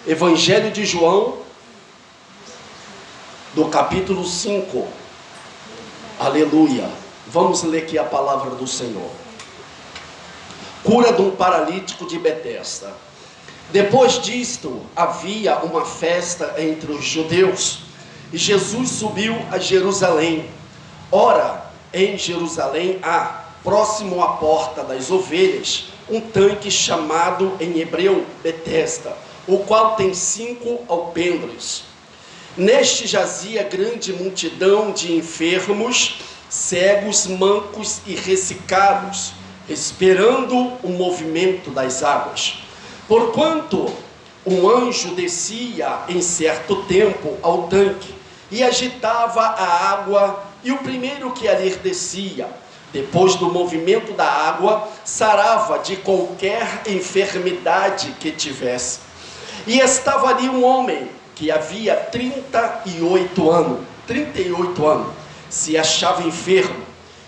Evangelho de João, do capítulo 5. Aleluia. Vamos ler aqui a palavra do Senhor. Cura de um paralítico de Betesda. Depois disto, havia uma festa entre os judeus, e Jesus subiu a Jerusalém. Ora, em Jerusalém há, próximo à porta das ovelhas, um tanque chamado em hebreu Betesda, o qual tem 5 alpendres. Neste jazia grande multidão de enfermos, cegos, mancos e ressecados, esperando o movimento das águas. Porquanto um anjo descia em certo tempo ao tanque e agitava a água, e o primeiro que ali descia, depois do movimento da água, sarava de qualquer enfermidade que tivesse. E estava ali um homem que havia 38 anos, se achava enfermo.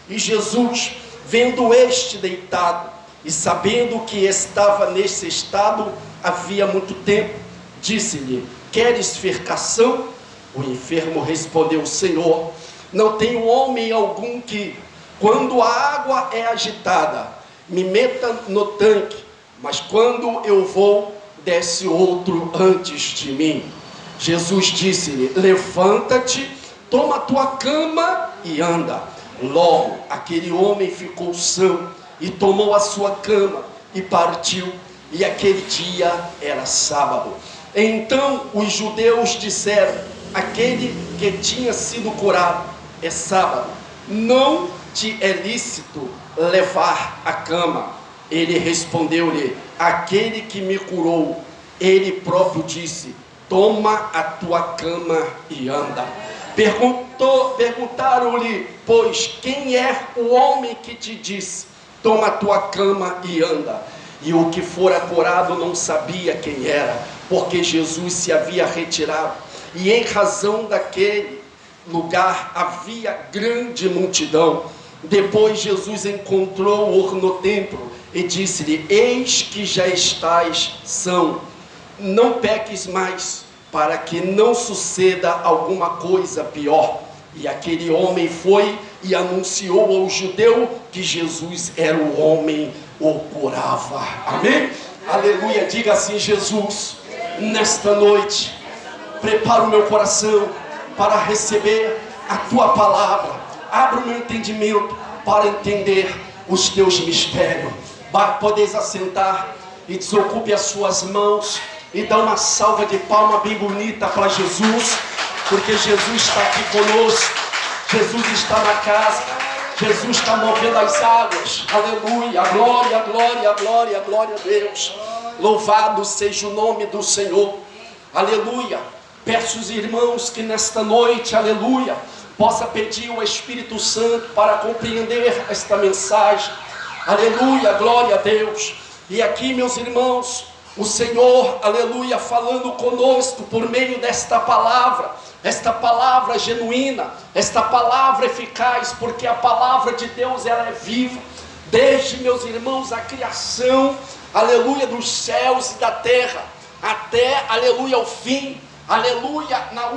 E Jesus, vendo este deitado, e sabendo que estava nesse estado havia muito tempo, disse-lhe: queres fercação? O enfermo respondeu: Senhor, não tenho homem algum que, quando a água é agitada, me meta no tanque, mas quando eu vou, desce outro antes de mim. Jesus disse-lhe: levanta-te, toma a tua cama e anda. Logo aquele homem ficou são, e tomou a sua cama e partiu. E aquele dia era sábado. Então os judeus disseram: aquele que tinha sido curado é sábado, não te é lícito levar a cama. Ele respondeu-lhe: aquele que me curou, ele próprio disse: toma a tua cama e anda. Perguntaram-lhe, pois, quem é o homem que te disse: toma a tua cama e anda? E o que fora curado não sabia quem era, porque Jesus se havia retirado, e em razão daquele lugar havia grande multidão. Depois Jesus encontrou-o no templo e disse-lhe: eis que já estás são, não peques mais, para que não suceda alguma coisa pior. E aquele homem foi e anunciou ao judeu que Jesus era o homem, o curava. Amém? Aleluia. Diga assim: Jesus, nesta noite, prepara o meu coração para receber a tua palavra. Abra o meu entendimento para entender os teus mistérios. Podeis assentar e desocupe as suas mãos e dá uma salva de palma bem bonita para Jesus, porque Jesus está aqui conosco, Jesus está na casa, Jesus está movendo as águas. Aleluia, glória, glória, glória, glória a Deus. Louvado seja o nome do Senhor. Aleluia. Peço aos irmãos que nesta noite, aleluia, possa pedir o Espírito Santo para compreender esta mensagem. Aleluia, glória a Deus. E aqui, meus irmãos, o Senhor, aleluia, falando conosco por meio desta palavra, esta palavra genuína, esta palavra eficaz, porque a palavra de Deus, ela é viva. Desde, meus irmãos, a criação, aleluia, dos céus e da terra, até, aleluia, o fim, aleluia, na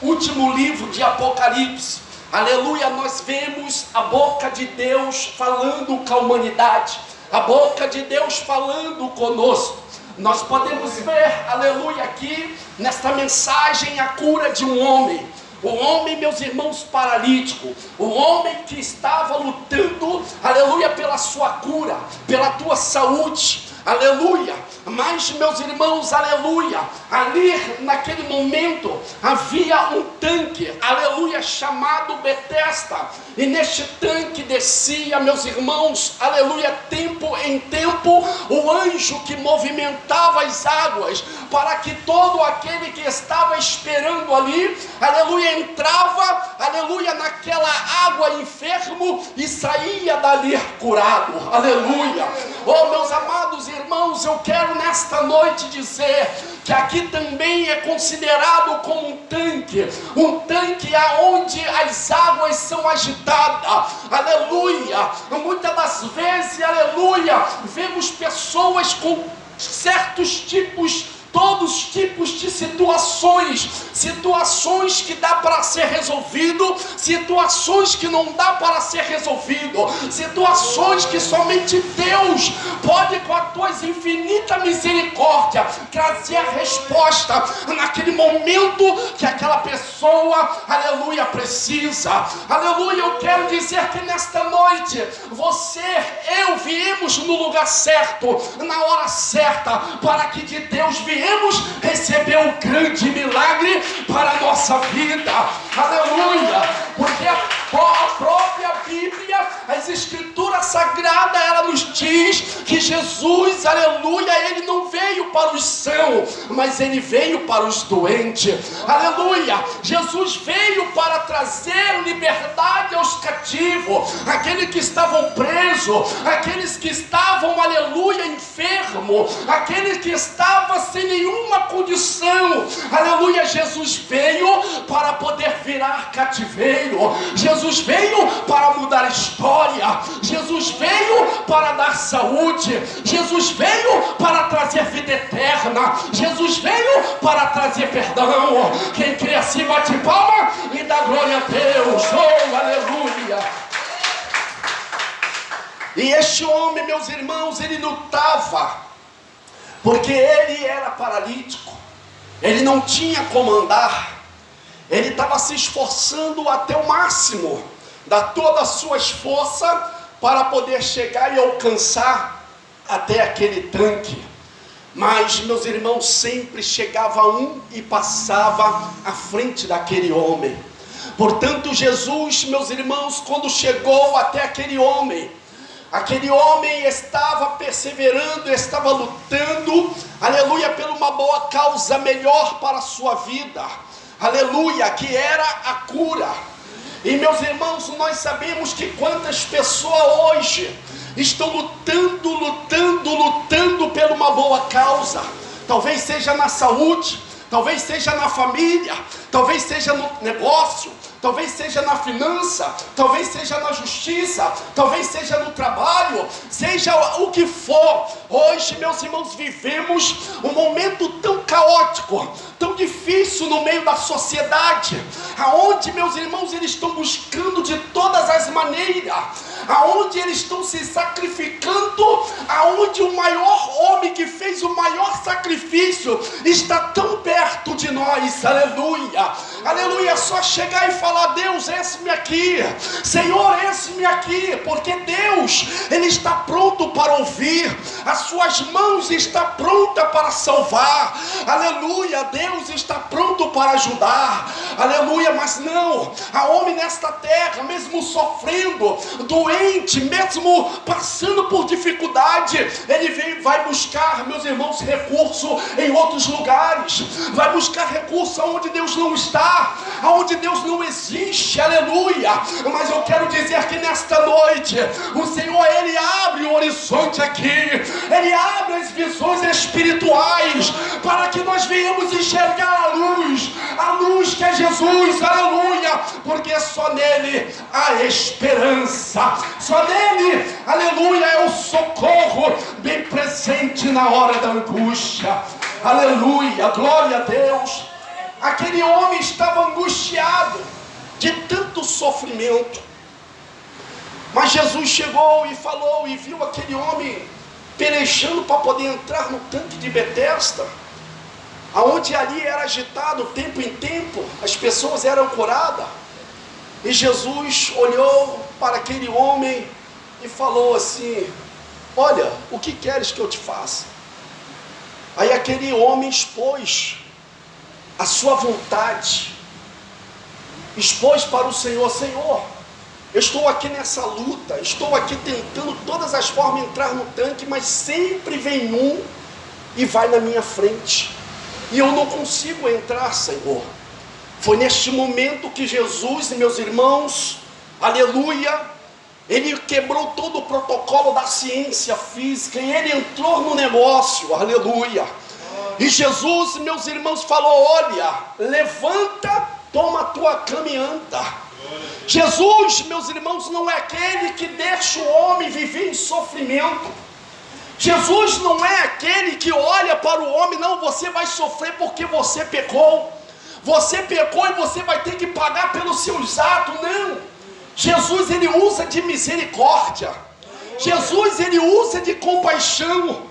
último livro de Apocalipse, aleluia, nós vemos a boca de Deus falando com a humanidade, a boca de Deus falando conosco. Nós podemos ver, aleluia, aqui nesta mensagem a cura de um homem. O homem, meus irmãos, paralítico. O homem que estava lutando, aleluia, pela sua cura, pela tua saúde. Aleluia. Mas, meus irmãos, aleluia, ali naquele momento havia um tanque, aleluia, chamado Betesda. E neste tanque descia, meus irmãos, aleluia, tempo em tempo, o anjo que movimentava as águas, para que todo aquele que estava esperando ali, aleluia, entrava, aleluia, naquela água enfermo e saía dali curado. Aleluia. Oh, meus amados irmãos, eu quero nesta noite dizer que aqui também é considerado como um tanque aonde as águas são agitadas. Aleluia. Muitas das vezes, aleluia, vemos pessoas com certos tipos, todo todos os tipos de situações, situações que dá para ser resolvido, situações que não dá para ser resolvido, situações que somente Deus pode, com a tua infinita misericórdia, trazer a resposta naquele momento que aquela pessoa, aleluia, precisa. Aleluia, eu quero dizer que nesta noite, você, eu viemos no lugar certo, na hora certa, para que de Deus viemos receber um grande milagre para a nossa vida. Aleluia, porque a própria Bíblia, as Escrituras Sagradas, ela nos diz que Jesus, aleluia, ele não veio para os sãos, mas ele veio para os doentes. Aleluia, Jesus veio para trazer liberdade aos cativos, aqueles que estavam presos, aqueles que estavam, aleluia, enfermos, aqueles que estavam sem nenhuma condição. Aleluia, Jesus veio para poder virar cativeiro, Jesus veio para mudar a história, Jesus veio para dar saúde, Jesus veio para trazer vida eterna, Jesus veio para trazer perdão. Quem crê assim bate palma e dá glória a Deus. Oh, aleluia. E este homem, meus irmãos, ele lutava, porque ele era paralítico, ele não tinha como andar, ele estava se esforçando até o máximo, dar todas as suas forças para poder chegar e alcançar até aquele tanque. Mas, meus irmãos, sempre chegava um e passava à frente daquele homem. Portanto, Jesus, meus irmãos, quando chegou até aquele homem estava perseverando, estava lutando, aleluia, por uma boa causa melhor para a sua vida, aleluia, que era a cura. E, meus irmãos, nós sabemos que quantas pessoas hoje estão lutando por uma boa causa, talvez seja na saúde, talvez seja na família, talvez seja no negócio, talvez seja na finança, talvez seja na justiça, talvez seja no trabalho, seja o que for. Hoje, meus irmãos, vivemos um momento tão caótico, tão difícil no meio da sociedade, aonde, meus irmãos, eles estão buscando de todas as maneiras, aonde eles estão se sacrificando, aonde o maior homem que fez o maior sacrifício está tão perto de nós. Aleluia, aleluia. É só chegar e falar: Deus, eis-me aqui, Senhor, eis-me aqui, porque Deus, ele está pronto para ouvir, as suas mãos estão prontas para salvar. Aleluia, Deus está pronto para ajudar. Aleluia. Mas não, há homem nesta terra, mesmo sofrendo, doente, mesmo passando por dificuldade, ele vai buscar, meus irmãos, recurso em outros lugares, vai buscar recurso onde Deus não está, onde Deus não existe. Aleluia. Mas eu quero dizer que nesta noite o Senhor, ele abre o horizonte aqui, ele abre as visões espirituais, para que nós venhamos enxergar a luz que é Jesus. Aleluia, porque só nele há esperança, só nele, aleluia, é o socorro bem presente na hora da angústia. Aleluia, glória a Deus. Aquele homem estava angustiado de tanto sofrimento, mas Jesus chegou e falou, e viu aquele homem pelejando para poder entrar no tanque de Betesda, aonde ali era agitado tempo em tempo, as pessoas eram curadas. E Jesus olhou para aquele homem e falou assim: olha, o que queres que eu te faça? Aí aquele homem expôs a sua vontade, expôs para o Senhor: Senhor, eu estou aqui nessa luta, estou aqui tentando todas as formas entrar no tanque, mas sempre vem um e vai na minha frente, e eu não consigo entrar, Senhor. Foi neste momento que Jesus, meus irmãos, aleluia, ele quebrou todo o protocolo da ciência física e ele entrou no negócio, aleluia. E Jesus, meus irmãos, falou: olha, levanta, toma a tua cama e anda. Jesus, meus irmãos, não é aquele que deixa o homem viver em sofrimento. Jesus não é aquele que olha para o homem, não, você vai sofrer porque você pecou. Você pecou e você vai ter que pagar pelos seus atos. Não. Jesus, ele usa de misericórdia. Jesus, ele usa de compaixão.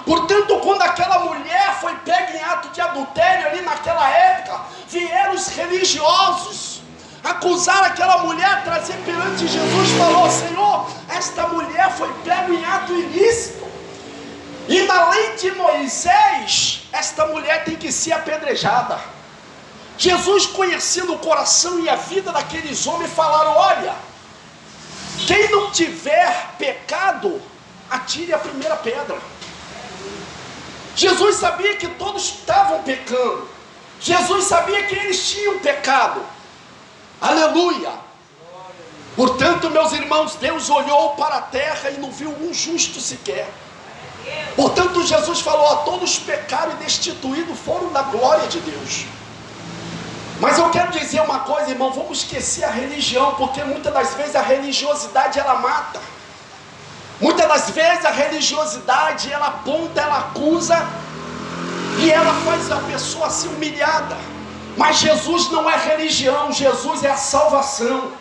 Portanto, quando aquela mulher foi pega em ato de adultério ali naquela época, vieram os religiosos acusar aquela mulher, trazer perante Jesus, falou: Senhor, esta mulher foi pega em ato ilícito, e na lei de Moisés, esta mulher tem que ser apedrejada. Jesus, conhecendo o coração e a vida daqueles homens, falaram: olha, quem não tiver pecado, atire a primeira pedra. Jesus sabia que todos estavam pecando. Jesus sabia que eles tinham pecado. Aleluia. Portanto, meus irmãos, Deus olhou para a terra e não viu um justo sequer. Portanto, Jesus falou: a todos pecaram e destituídos foram da glória de Deus. Mas eu quero dizer uma coisa, irmão, vamos esquecer a religião, porque muitas das vezes a religiosidade ela mata. Muitas das vezes a religiosidade ela aponta, ela acusa e ela faz a pessoa ser humilhada. Mas Jesus não é religião, Jesus é a salvação.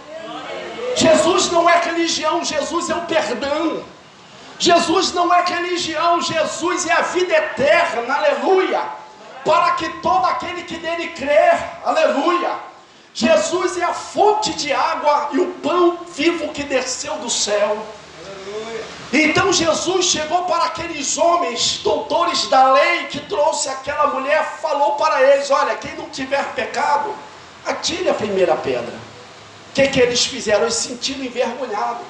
Jesus não é religião, Jesus é o perdão. Jesus não é religião, Jesus é a vida eterna, aleluia. Para que todo aquele que nele crer, aleluia. Jesus é a fonte de água e o pão vivo que desceu do céu. Então Jesus chegou para aqueles homens, doutores da lei, que trouxe aquela mulher, falou para eles: olha, quem não tiver pecado, atire a primeira pedra. O que eles fizeram? Eles se sentiram envergonhados.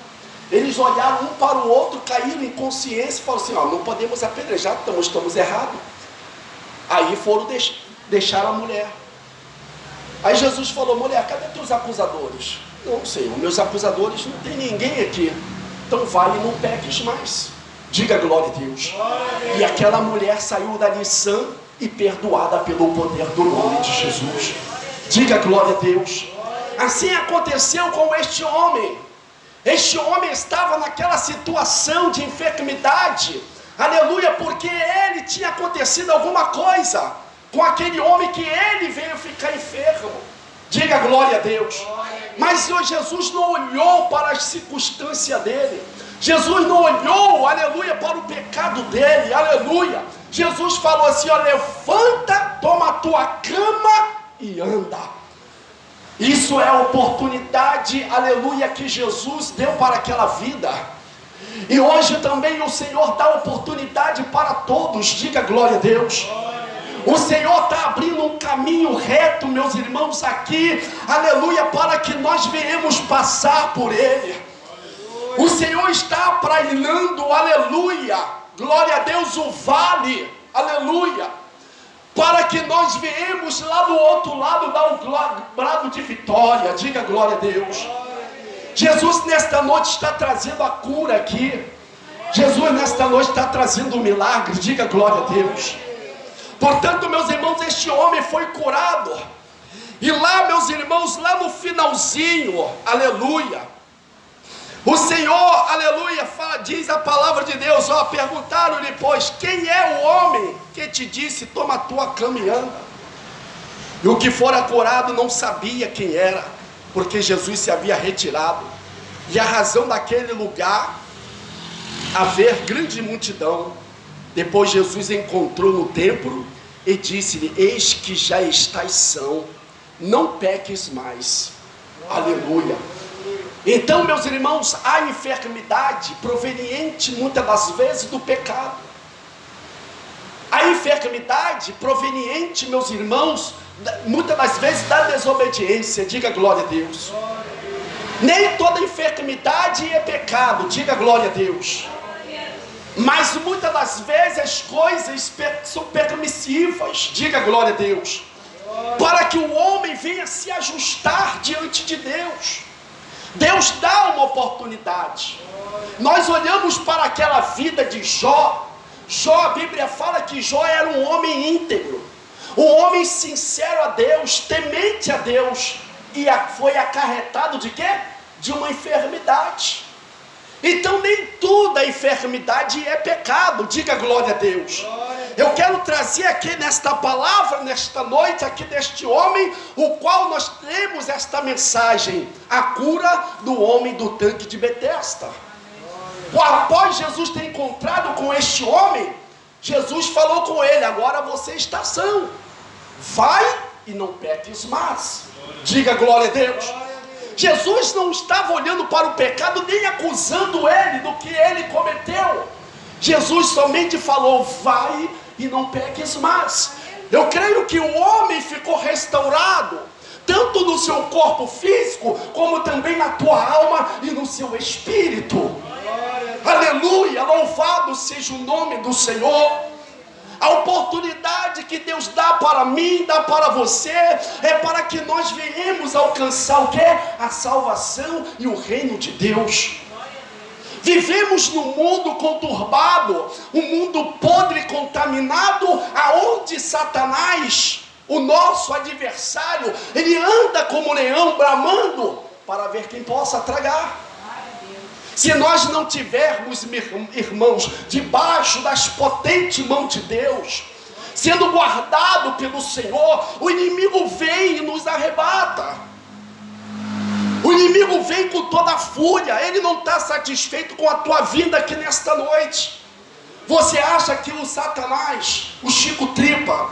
Eles olharam um para o outro, caíram em consciência e falaram assim: ó, não podemos apedrejar, estamos errados. Aí foram deixar a mulher. Aí Jesus falou: mulher, cadê teus acusadores? Não, Senhor, meus acusadores não tem ninguém aqui. Então vai e não peques mais. Diga glória a Deus. E aquela mulher saiu dali sã e perdoada pelo poder do nome de Jesus. Diga glória a Deus. Assim aconteceu com este homem. Este homem estava naquela situação de enfermidade, aleluia, porque ele tinha acontecido alguma coisa com aquele homem que ele veio ficar enfermo. Diga glória a Deus. Mas Jesus não olhou para as circunstâncias dele. Jesus não olhou, aleluia, para o pecado dele, aleluia. Jesus falou assim: ó, levanta, toma a tua cama e anda. Isso é a oportunidade, aleluia, que Jesus deu para aquela vida. E hoje também o Senhor dá oportunidade para todos. Diga glória a Deus. O Senhor está abrindo um caminho reto, meus irmãos, aqui, aleluia, para que nós venhamos passar por ele. O Senhor está aprainando, aleluia, glória a Deus, o vale, aleluia, para que nós venhamos lá do outro lado dar um brado de vitória. Diga glória a Deus. Jesus nesta noite está trazendo a cura aqui. Jesus nesta noite está trazendo um milagre. Diga glória a Deus. Portanto, meus irmãos, este homem foi curado. E lá, meus irmãos, lá no finalzinho, aleluia, o Senhor, aleluia, diz a palavra de Deus, ó, perguntaram-lhe, pois, quem é o homem que te disse: toma a tua cama e anda? E o que fora curado não sabia quem era, porque Jesus se havia retirado. E a razão daquele lugar haver grande multidão. Depois Jesus encontrou no templo e disse-lhe: eis que já estás são, não peques mais. Aleluia. Então, meus irmãos, a enfermidade proveniente muitas das vezes do pecado. A enfermidade proveniente, meus irmãos, muitas das vezes da desobediência. Diga glória a Deus. Nem toda enfermidade é pecado. Diga glória a Deus. Mas muitas das vezes as coisas são permissivas. Diga glória a Deus. Para que o homem venha se ajustar diante de Deus. Deus dá uma oportunidade. Nós olhamos para aquela vida de Jó. Jó, a Bíblia fala que Jó era um homem íntegro, um homem sincero a Deus, temente a Deus. E foi acarretado de quê? De uma enfermidade. Então nem toda enfermidade é pecado, diga glória a Deus. Eu quero trazer aqui nesta palavra, nesta noite, aqui deste homem, o qual nós temos esta mensagem, a cura do homem do tanque de Betesda. Após Jesus ter encontrado com este homem, Jesus falou com ele: agora você está são, vai e não peques mais. Diga glória a Deus. Jesus não estava olhando para o pecado, nem acusando ele do que ele cometeu. Jesus somente falou: vai e não peques mais. Eu creio que o homem ficou restaurado, tanto no seu corpo físico, como também na tua alma e no seu espírito. Aleluia, louvado seja o nome do Senhor. A oportunidade que Deus dá para mim, dá para você, é para que nós venhamos alcançar o quê? A salvação e o reino de Deus. Vivemos num mundo conturbado, um mundo podre e contaminado, aonde Satanás, o nosso adversário, ele anda como leão bramando para ver quem possa tragar. Se nós não tivermos, irmãos, debaixo das potentes mãos de Deus, sendo guardado pelo Senhor, o inimigo vem e nos arrebata. O inimigo vem com toda a fúria. Ele não está satisfeito com a tua vinda aqui nesta noite. Você acha que o Satanás, o Chico Tripa,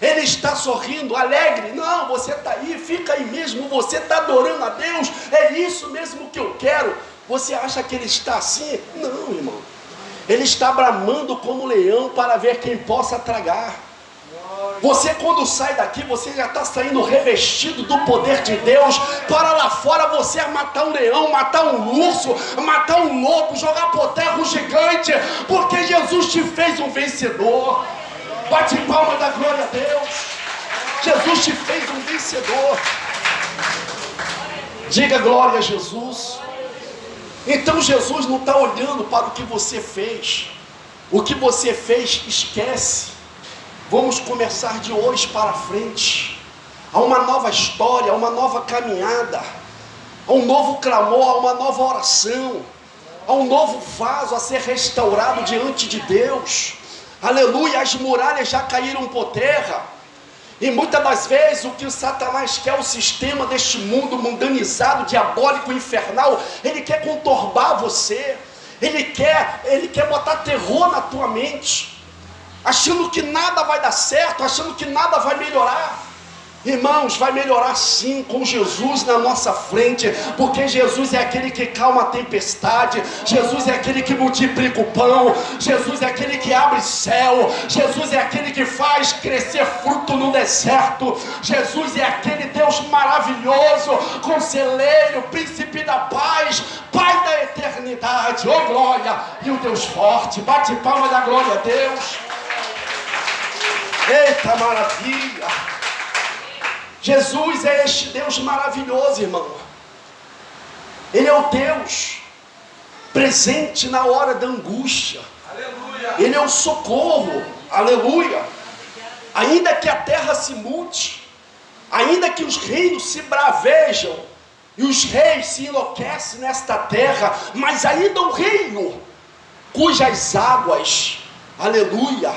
ele está sorrindo, alegre? Não, você está aí, fica aí mesmo, você está adorando a Deus, é isso mesmo que eu quero. Você acha que ele está assim? Não, irmão. Ele está bramando como leão para ver quem possa tragar. Você, quando sai daqui, você já está saindo revestido do poder de Deus. Para lá fora você matar um leão, matar um urso, matar um lobo, jogar por terra um gigante, porque Jesus te fez um vencedor. Bate palma da glória a Deus. Jesus te fez um vencedor. Diga glória a Jesus. Então Jesus não está olhando para o que você fez. O que você fez, esquece. Vamos começar de hoje para frente. Há uma nova história, há uma nova caminhada, há um novo clamor, há uma nova oração, há um novo vaso a ser restaurado diante de Deus. Aleluia, as muralhas já caíram por terra. E muitas das vezes o que o Satanás quer, o sistema deste mundo mundanizado, diabólico, infernal, ele quer conturbar você, ele quer botar terror na tua mente, achando que nada vai dar certo, achando que nada vai melhorar. Irmãos, vai melhorar sim, com Jesus na nossa frente, porque Jesus é aquele que calma a tempestade, Jesus é aquele que multiplica o pão, Jesus é aquele que abre céu, Jesus é aquele que faz crescer fruto no deserto, Jesus é aquele Deus maravilhoso, conselheiro, príncipe da paz, Pai da eternidade, oh glória, e o Deus forte. Bate palma da glória a Deus. Eita maravilha! Jesus é este Deus maravilhoso, irmão. Ele é o Deus presente na hora da angústia. Aleluia. Ele é o socorro. Aleluia. Ainda que a terra se mude, ainda que os reinos se bravejam e os reis se enlouquecem nesta terra, mas ainda o reino cujas águas, aleluia,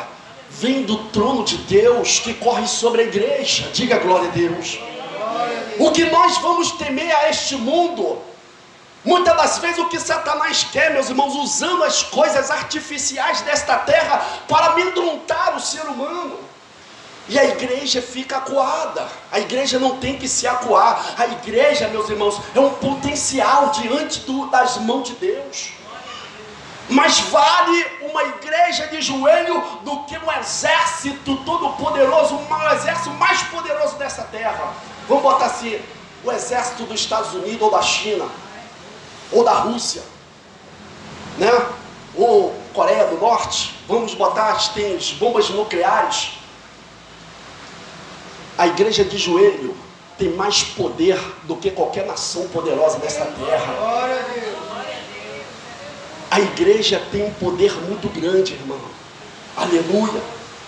vem do trono de Deus que corre sobre a igreja. Diga glória a Deus. O que nós vamos temer a este mundo, muitas das vezes o que Satanás quer, meus irmãos, usando as coisas artificiais desta terra para amedrontar o ser humano. E a igreja fica acuada. A igreja não tem que se acuar. A igreja, meus irmãos, é um potencial diante das mãos de Deus. Mas vale uma igreja de joelho do que um exército todo poderoso, um exército mais poderoso dessa terra. Vamos botar assim, o exército dos Estados Unidos ou da China, ou da Rússia, né? Ou Coreia do Norte. Vamos botar, tem as bombas nucleares. A igreja de joelho tem mais poder do que qualquer nação poderosa dessa terra. Glória a Deus. A igreja tem um poder muito grande, irmão. Aleluia.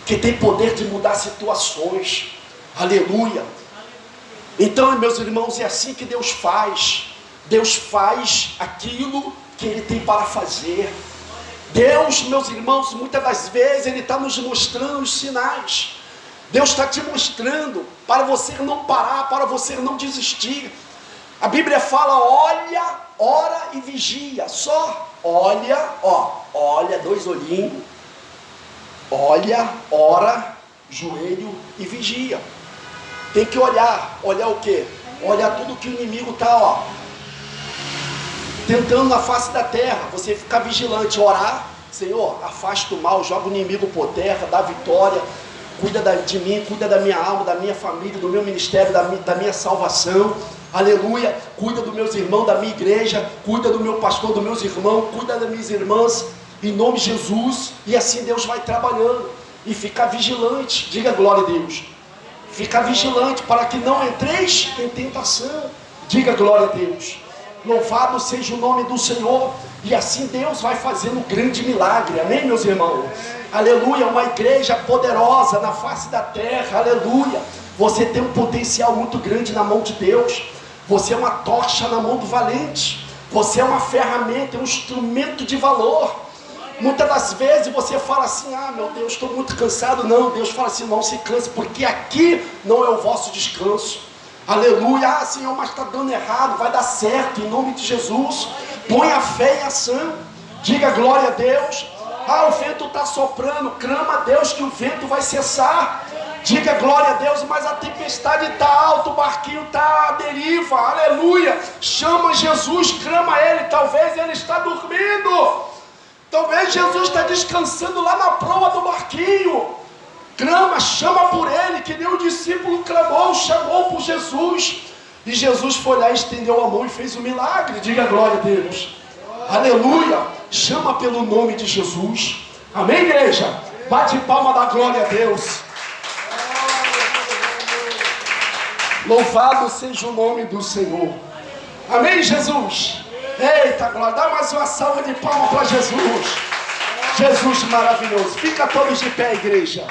Que tem poder de mudar situações. Aleluia. Então, meus irmãos, é assim que Deus faz. Deus faz aquilo que Ele tem para fazer. Deus, meus irmãos, muitas das vezes Ele está nos mostrando os sinais. Deus está te mostrando para você não parar, para você não desistir. A Bíblia fala: olha, ora e vigia. Só olha, olha, 2 olhinhos. Olha, ora, joelho e vigia. Tem que olhar. Olhar o quê? Olhar tudo que o inimigo está, tentando na face da terra. Você ficar vigilante, orar. Senhor, afasta o mal, joga o inimigo por terra, dá vitória. Cuida de mim, cuida da minha alma, da minha família, do meu ministério, da minha salvação. Aleluia. Cuida dos meus irmãos, da minha igreja. Cuida do meu pastor, dos meus irmãos. Cuida das minhas irmãs. Em nome de Jesus. E assim Deus vai trabalhando. E ficar vigilante. Diga glória a Deus. Ficar vigilante para que não entreis em tentação. Diga glória a Deus. Louvado seja o nome do Senhor. E assim Deus vai fazendo um grande milagre. Amém, meus irmãos? Aleluia. Uma igreja poderosa na face da terra. Aleluia. Você tem um potencial muito grande na mão de Deus. Você é uma tocha na mão do valente. Você é uma ferramenta, um instrumento de valor. Muitas das vezes você fala assim: ah, meu Deus, estou muito cansado. Não, Deus fala assim: não se canse, porque aqui não é o vosso descanso. Aleluia. Ah, Senhor, mas está dando errado. Vai dar certo, em nome de Jesus. Põe a fé em ação. Diga glória a Deus. Ah, o vento está soprando. Clama a Deus que o vento vai cessar. Diga glória a Deus. Mas a tempestade está alta, o barquinho está à deriva. Aleluia. Chama Jesus, clama a Ele. Talvez Ele está dormindo. Talvez Jesus está descansando lá na proa do barquinho. Clama, chama por Ele, que nem o discípulo clamou, chamou por Jesus. E Jesus foi lá, estendeu a mão e fez um milagre. Diga glória a Deus. Aleluia. Chama pelo nome de Jesus. Amém, igreja? Bate palma da glória a Deus. Louvado seja o nome do Senhor. Amém, Jesus? Eita glória. Dá mais uma salva de palmas para Jesus. Jesus maravilhoso. Fica todos de pé, igreja.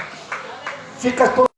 Fica todos.